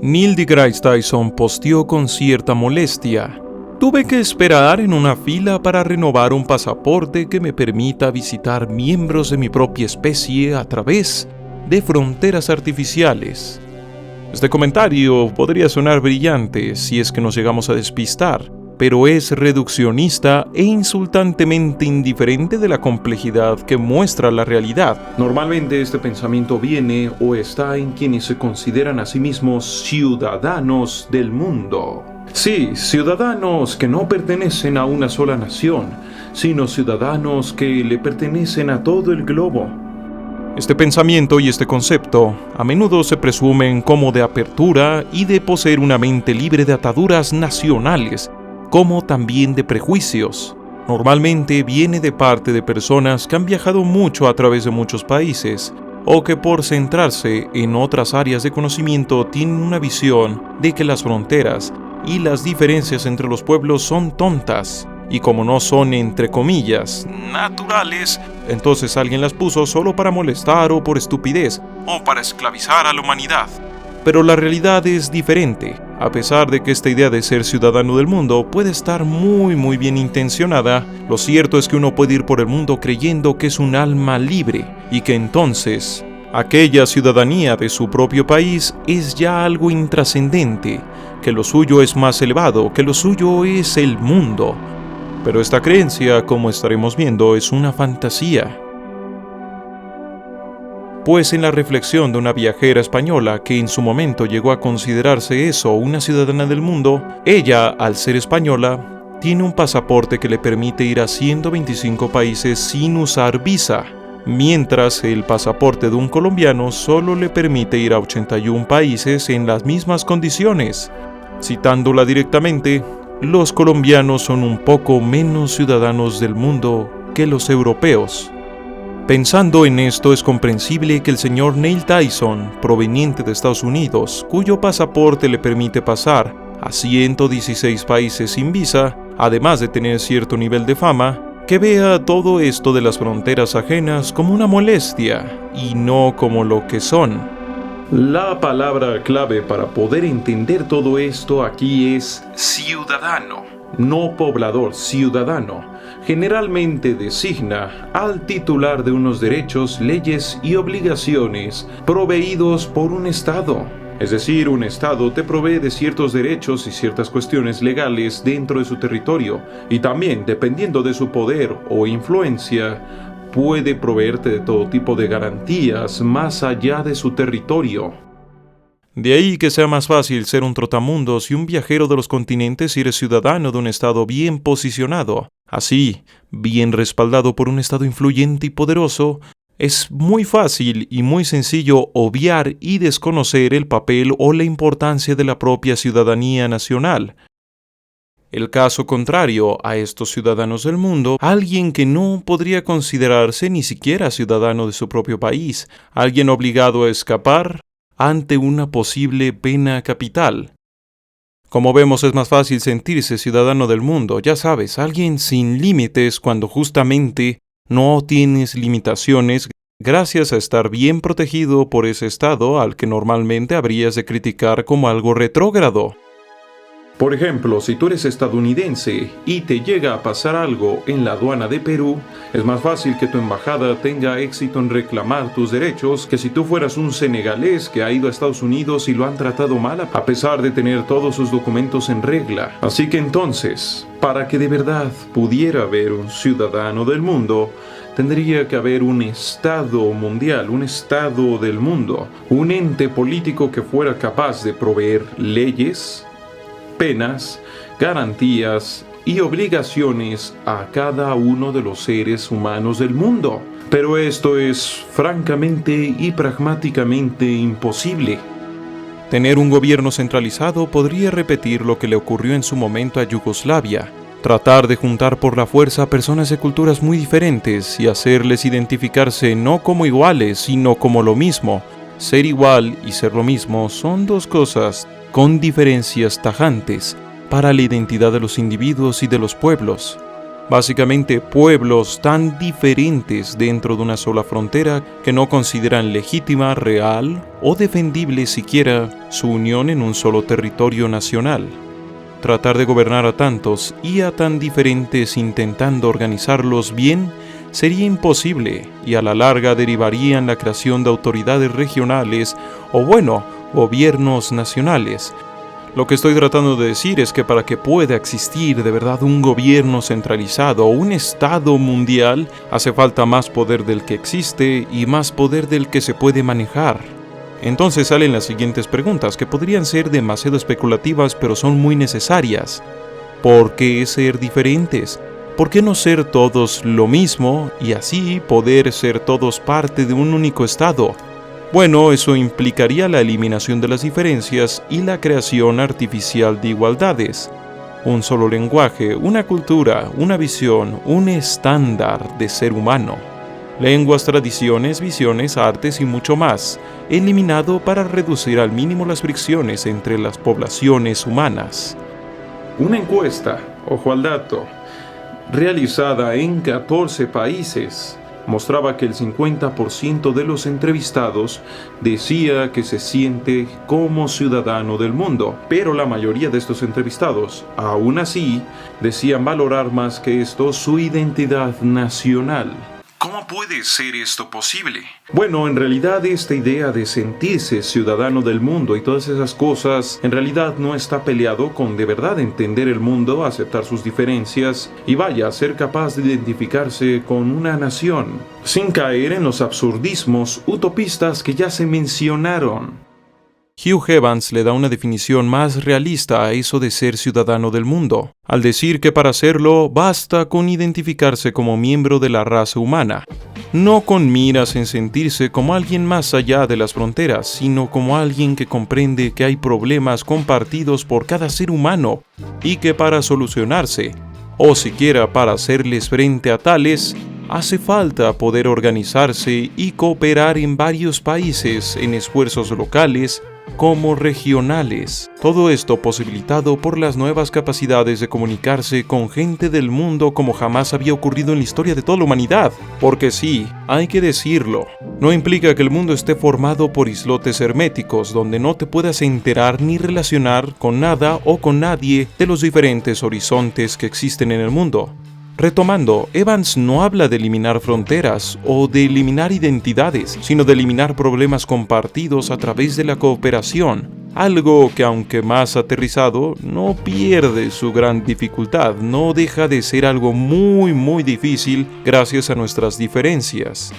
Neil deGrasse Tyson posteó con cierta molestia: tuve que esperar en una fila para renovar un pasaporte que me permita visitar miembros de mi propia especie a través de fronteras artificiales. Este comentario podría sonar brillante si es que nos llegamos a despistar, pero es reduccionista e insultantemente indiferente de la complejidad que muestra la realidad. Normalmente este pensamiento viene o está en quienes se consideran a sí mismos ciudadanos del mundo. Sí, ciudadanos que no pertenecen a una sola nación, sino ciudadanos que le pertenecen a todo el globo. Este pensamiento y este concepto a menudo se presumen como de apertura y de poseer una mente libre de ataduras nacionales, como también de prejuicios. Normalmente viene de parte de personas que han viajado mucho a través de muchos países, o que por centrarse en otras áreas de conocimiento tienen una visión de que las fronteras y las diferencias entre los pueblos son tontas, y como no son, entre comillas, naturales, entonces alguien las puso solo para molestar o por estupidez, o para esclavizar a la humanidad. Pero la realidad es diferente. A pesar de que esta idea de ser ciudadano del mundo puede estar muy bien intencionada, lo cierto es que uno puede ir por el mundo creyendo que es un alma libre, y que entonces aquella ciudadanía de su propio país es ya algo intrascendente, que lo suyo es más elevado, que lo suyo es el mundo. Pero esta creencia, como estaremos viendo, es una fantasía. Pues en la reflexión de una viajera española que en su momento llegó a considerarse eso, una ciudadana del mundo, ella, al ser española, tiene un pasaporte que le permite ir a 125 países sin usar visa, mientras el pasaporte de un colombiano solo le permite ir a 81 países en las mismas condiciones. Citándola directamente, los colombianos son un poco menos ciudadanos del mundo que los europeos. Pensando en esto, es comprensible que el señor Neil Tyson, proveniente de Estados Unidos, cuyo pasaporte le permite pasar a 116 países sin visa, además de tener cierto nivel de fama, que vea todo esto de las fronteras ajenas como una molestia y no como lo que son. La palabra clave para poder entender todo esto aquí es ciudadano, no poblador, ciudadano. Generalmente designa al titular de unos derechos, leyes y obligaciones proveídos por un Estado. Es decir, un Estado te provee de ciertos derechos y ciertas cuestiones legales dentro de su territorio, y también, dependiendo de su poder o influencia, puede proveerte de todo tipo de garantías más allá de su territorio. De ahí que sea más fácil ser un trotamundos y un viajero de los continentes si eres ciudadano de un estado bien posicionado. Así, bien respaldado por un estado influyente y poderoso, es muy fácil y muy sencillo obviar y desconocer el papel o la importancia de la propia ciudadanía nacional. El caso contrario a estos ciudadanos del mundo, alguien que no podría considerarse ni siquiera ciudadano de su propio país, alguien obligado a escapar ante una posible pena capital. Como vemos, es más fácil sentirse ciudadano del mundo, ya sabes, alguien sin límites cuando justamente no tienes limitaciones gracias a estar bien protegido por ese estado al que normalmente habrías de criticar como algo retrógrado. Por ejemplo, si tú eres estadounidense y te llega a pasar algo en la aduana de Perú, es más fácil que tu embajada tenga éxito en reclamar tus derechos que si tú fueras un senegalés que ha ido a Estados Unidos y lo han tratado mal a pesar de tener todos sus documentos en regla. Así que entonces, para que de verdad pudiera haber un ciudadano del mundo, tendría que haber un Estado mundial, un Estado del mundo, un ente político que fuera capaz de proveer leyes, penas, garantías y obligaciones a cada uno de los seres humanos del mundo. Pero esto es francamente y pragmáticamente imposible. Tener un gobierno centralizado podría repetir lo que le ocurrió en su momento a Yugoslavia, tratar de juntar por la fuerza a personas de culturas muy diferentes y hacerles identificarse no como iguales, sino como lo mismo. Ser igual y ser lo mismo son dos cosas con diferencias tajantes para la identidad de los individuos y de los pueblos. Básicamente pueblos tan diferentes dentro de una sola frontera que no consideran legítima, real o defendible siquiera su unión en un solo territorio nacional. Tratar de gobernar a tantos y a tan diferentes intentando organizarlos bien sería imposible y a la larga derivaría en la creación de autoridades regionales o gobiernos nacionales. Lo que estoy tratando de decir es que para que pueda existir de verdad un gobierno centralizado o un Estado mundial, hace falta más poder del que existe y más poder del que se puede manejar. Entonces salen las siguientes preguntas, que podrían ser demasiado especulativas, pero son muy necesarias. ¿Por qué ser diferentes? ¿Por qué no ser todos lo mismo y así poder ser todos parte de un único Estado? Bueno, eso implicaría la eliminación de las diferencias y la creación artificial de igualdades. Un solo lenguaje, una cultura, una visión, un estándar de ser humano. Lenguas, tradiciones, visiones, artes y mucho más, eliminado para reducir al mínimo las fricciones entre las poblaciones humanas. Una encuesta, ojo al dato, realizada en 14 países, mostraba que el 50% de los entrevistados decía que se siente como ciudadano del mundo, pero la mayoría de estos entrevistados, aún así, decían valorar más que esto su identidad nacional. ¿Cómo puede ser esto posible? Bueno, en realidad esta idea de sentirse ciudadano del mundo y todas esas cosas, en realidad no está peleado con de verdad entender el mundo, aceptar sus diferencias y ser capaz de identificarse con una nación, sin caer en los absurdismos utopistas que ya se mencionaron. Hugh Evans le da una definición más realista a eso de ser ciudadano del mundo, al decir que para hacerlo basta con identificarse como miembro de la raza humana, no con miras en sentirse como alguien más allá de las fronteras, sino como alguien que comprende que hay problemas compartidos por cada ser humano y que para solucionarse, o siquiera para hacerles frente a tales, hace falta poder organizarse y cooperar en varios países en esfuerzos locales como regionales. Todo esto posibilitado por las nuevas capacidades de comunicarse con gente del mundo como jamás había ocurrido en la historia de toda la humanidad. Porque sí, hay que decirlo, no implica que el mundo esté formado por islotes herméticos donde no te puedas enterar ni relacionar con nada o con nadie de los diferentes horizontes que existen en el mundo. Retomando, Evans no habla de eliminar fronteras o de eliminar identidades, sino de eliminar problemas compartidos a través de la cooperación, algo que aunque más aterrizado, no pierde su gran dificultad, no deja de ser algo muy difícil gracias a nuestras diferencias.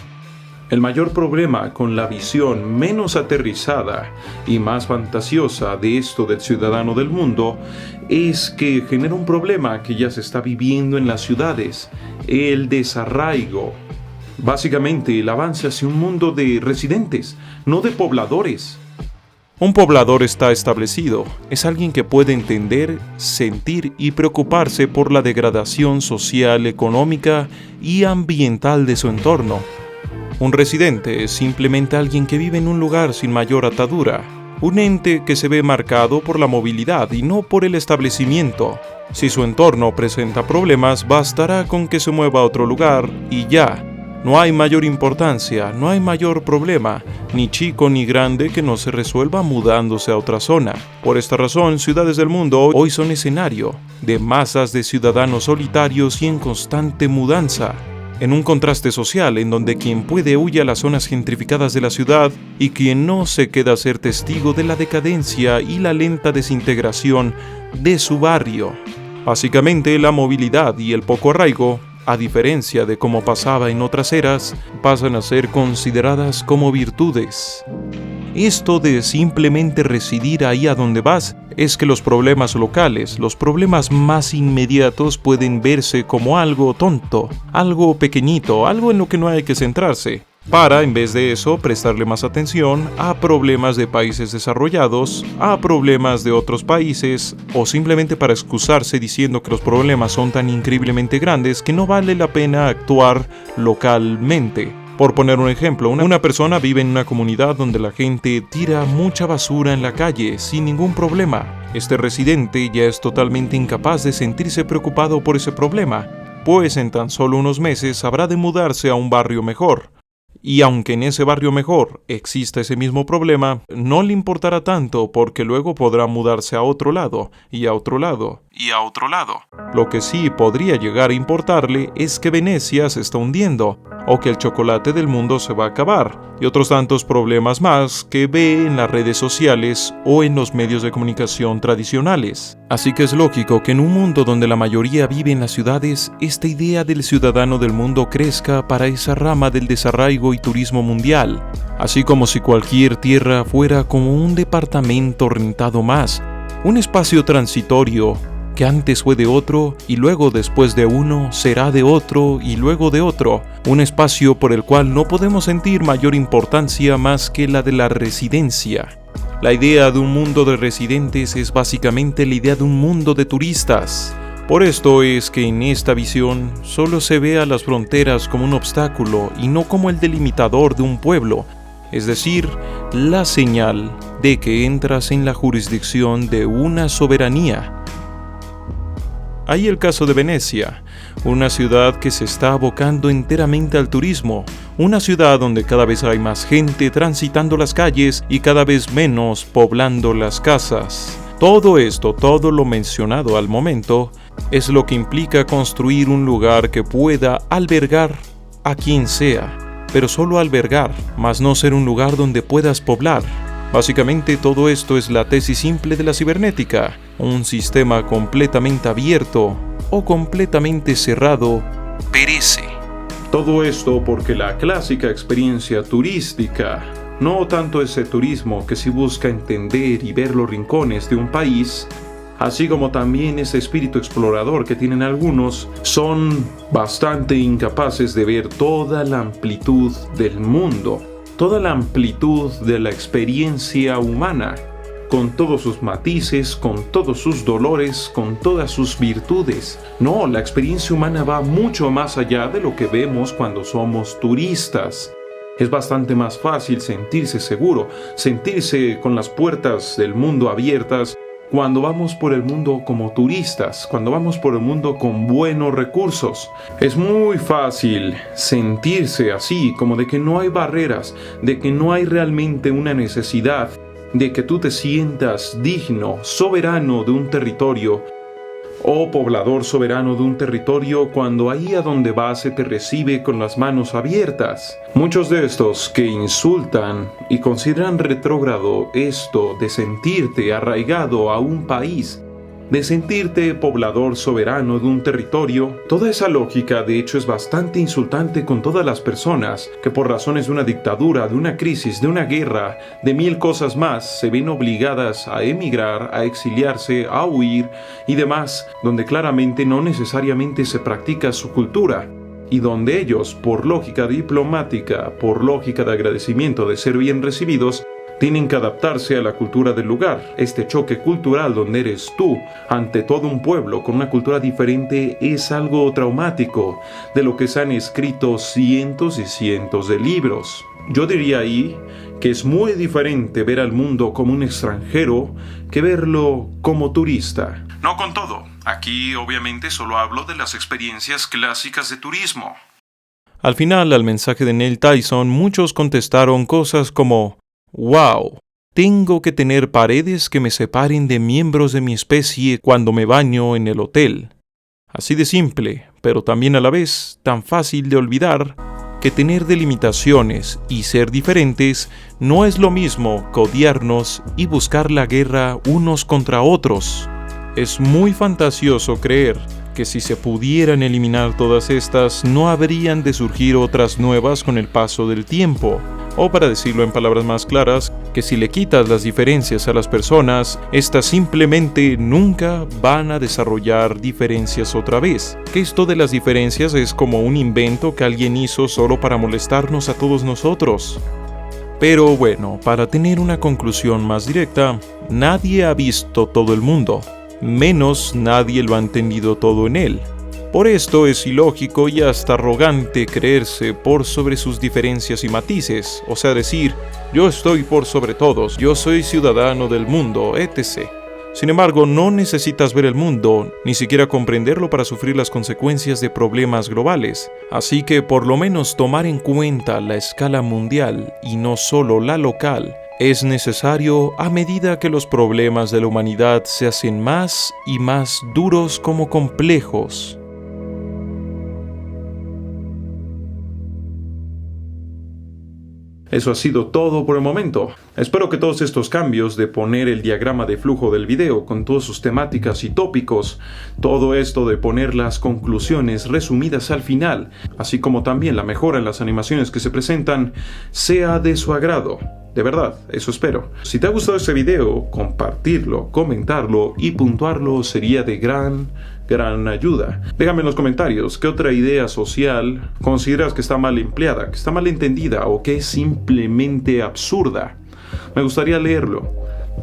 El mayor problema con la visión menos aterrizada y más fantasiosa de esto del ciudadano del mundo es que genera un problema que ya se está viviendo en las ciudades, el desarraigo. Básicamente el avance hacia un mundo de residentes, no de pobladores. Un poblador está establecido, es alguien que puede entender, sentir y preocuparse por la degradación social, económica y ambiental de su entorno. Un residente es simplemente alguien que vive en un lugar sin mayor atadura, un ente que se ve marcado por la movilidad y no por el establecimiento. Si su entorno presenta problemas, bastará con que se mueva a otro lugar y ya. No hay mayor importancia, no hay mayor problema, ni chico ni grande que no se resuelva mudándose a otra zona. Por esta razón, ciudades del mundo hoy son escenario de masas de ciudadanos solitarios y en constante mudanza. En un contraste social en donde quien puede huye a las zonas gentrificadas de la ciudad y quien no se queda a ser testigo de la decadencia y la lenta desintegración de su barrio. Básicamente la movilidad y el poco arraigo, a diferencia de cómo pasaba en otras eras, pasan a ser consideradas como virtudes. Esto de simplemente residir ahí a donde vas es que los problemas locales, los problemas más inmediatos pueden verse como algo tonto, algo pequeñito, algo en lo que no hay que centrarse, para, en vez de eso, prestarle más atención a problemas de países desarrollados, a problemas de otros países, o simplemente para excusarse diciendo que los problemas son tan increíblemente grandes que no vale la pena actuar localmente. Por poner un ejemplo, una persona vive en una comunidad donde la gente tira mucha basura en la calle sin ningún problema. Este residente ya es totalmente incapaz de sentirse preocupado por ese problema, después, en tan solo unos meses, habrá de mudarse a un barrio mejor. Y aunque en ese barrio mejor exista ese mismo problema, no le importará tanto porque luego podrá mudarse a otro lado, y a otro lado, y a otro lado. Lo que sí podría llegar a importarle es que Venecia se está hundiendo, o que el chocolate del mundo se va a acabar, y otros tantos problemas más que ve en las redes sociales o en los medios de comunicación tradicionales. Así que es lógico que en un mundo donde la mayoría vive en las ciudades, esta idea del ciudadano del mundo crezca para esa rama del desarraigo y turismo mundial, así como si cualquier tierra fuera como un departamento rentado más, un espacio transitorio que antes fue de otro y luego después de uno será de otro y luego de otro, un espacio por el cual no podemos sentir mayor importancia más que la de la residencia. La idea de un mundo de residentes es básicamente la idea de un mundo de turistas. Por esto es que en esta visión solo se ve a las fronteras como un obstáculo y no como el delimitador de un pueblo, es decir, la señal de que entras en la jurisdicción de una soberanía. Hay el caso de Venecia, una ciudad que se está abocando enteramente al turismo, una ciudad donde cada vez hay más gente transitando las calles y cada vez menos poblando las casas. Todo esto, todo lo mencionado al momento, es lo que implica construir un lugar que pueda albergar a quien sea, pero solo albergar, más no ser un lugar donde puedas poblar. Básicamente todo esto es la tesis simple de la cibernética, un sistema completamente abierto o completamente cerrado perece. Todo esto porque la clásica experiencia turística, no tanto ese turismo que sí busca entender y ver los rincones de un país, así como también ese espíritu explorador que tienen algunos, son bastante incapaces de ver toda la amplitud del mundo, toda la amplitud de la experiencia humana, con todos sus matices, con todos sus dolores, con todas sus virtudes. No, la experiencia humana va mucho más allá de lo que vemos cuando somos turistas. Es bastante más fácil sentirse seguro, sentirse con las puertas del mundo abiertas, cuando vamos por el mundo como turistas, cuando vamos por el mundo con buenos recursos. Es muy fácil sentirse así, como de que no hay barreras, de que no hay realmente una necesidad, de que tú te sientas digno, soberano de un territorio, o poblador soberano de un territorio, cuando ahí a donde vas se te recibe con las manos abiertas. Muchos de estos que insultan y consideran retrógrado esto de sentirte arraigado a un país, de sentirte poblador soberano de un territorio, toda esa lógica de hecho es bastante insultante con todas las personas que por razones de una dictadura, de una crisis, de una guerra, de mil cosas más, se ven obligadas a emigrar, a exiliarse, a huir y demás, donde claramente no necesariamente se practica su cultura, y donde ellos, por lógica diplomática, por lógica de agradecimiento de ser bien recibidos, tienen que adaptarse a la cultura del lugar. Este choque cultural donde eres tú ante todo un pueblo con una cultura diferente es algo traumático, de lo que se han escrito cientos y cientos de libros. Yo diría ahí que es muy diferente ver al mundo como un extranjero que verlo como turista. No con todo. Aquí obviamente solo hablo de las experiencias clásicas de turismo. Al final, al mensaje de Neil Tyson, muchos contestaron cosas como: ¡wow! Tengo que tener paredes que me separen de miembros de mi especie cuando me baño en el hotel. Así de simple, pero también a la vez tan fácil de olvidar que tener delimitaciones y ser diferentes no es lo mismo que odiarnos y buscar la guerra unos contra otros. Es muy fantasioso creer que si se pudieran eliminar todas estas, no habrían de surgir otras nuevas con el paso del tiempo. O para decirlo en palabras más claras, que si le quitas las diferencias a las personas, estas simplemente nunca van a desarrollar diferencias otra vez. Que esto de las diferencias es como un invento que alguien hizo solo para molestarnos a todos nosotros. Pero bueno, para tener una conclusión más directa, nadie ha visto todo el mundo, menos nadie lo ha entendido todo en él. Por esto es ilógico y hasta arrogante creerse por sobre sus diferencias y matices, o sea decir, yo estoy por sobre todos, yo soy ciudadano del mundo, etc. Sin embargo, no necesitas ver el mundo, ni siquiera comprenderlo para sufrir las consecuencias de problemas globales. Así que por lo menos tomar en cuenta la escala mundial y no solo la local es necesario a medida que los problemas de la humanidad se hacen más y más duros como complejos. Eso ha sido todo por el momento. Espero que todos estos cambios de poner el diagrama de flujo del video con todas sus temáticas y tópicos, todo esto de poner las conclusiones resumidas al final, así como también la mejora en las animaciones que se presentan, sea de su agrado. De verdad, eso espero. Si te ha gustado este video, compartirlo, comentarlo y puntuarlo sería de gran ayuda. Déjame en los comentarios qué otra idea social consideras que está mal empleada, que está mal entendida o que es simplemente absurda. Me gustaría leerlo.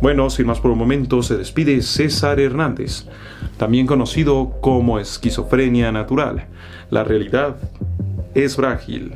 Bueno, sin más por un momento, se despide César Hernández, también conocido como esquizofrenia natural. La realidad es frágil.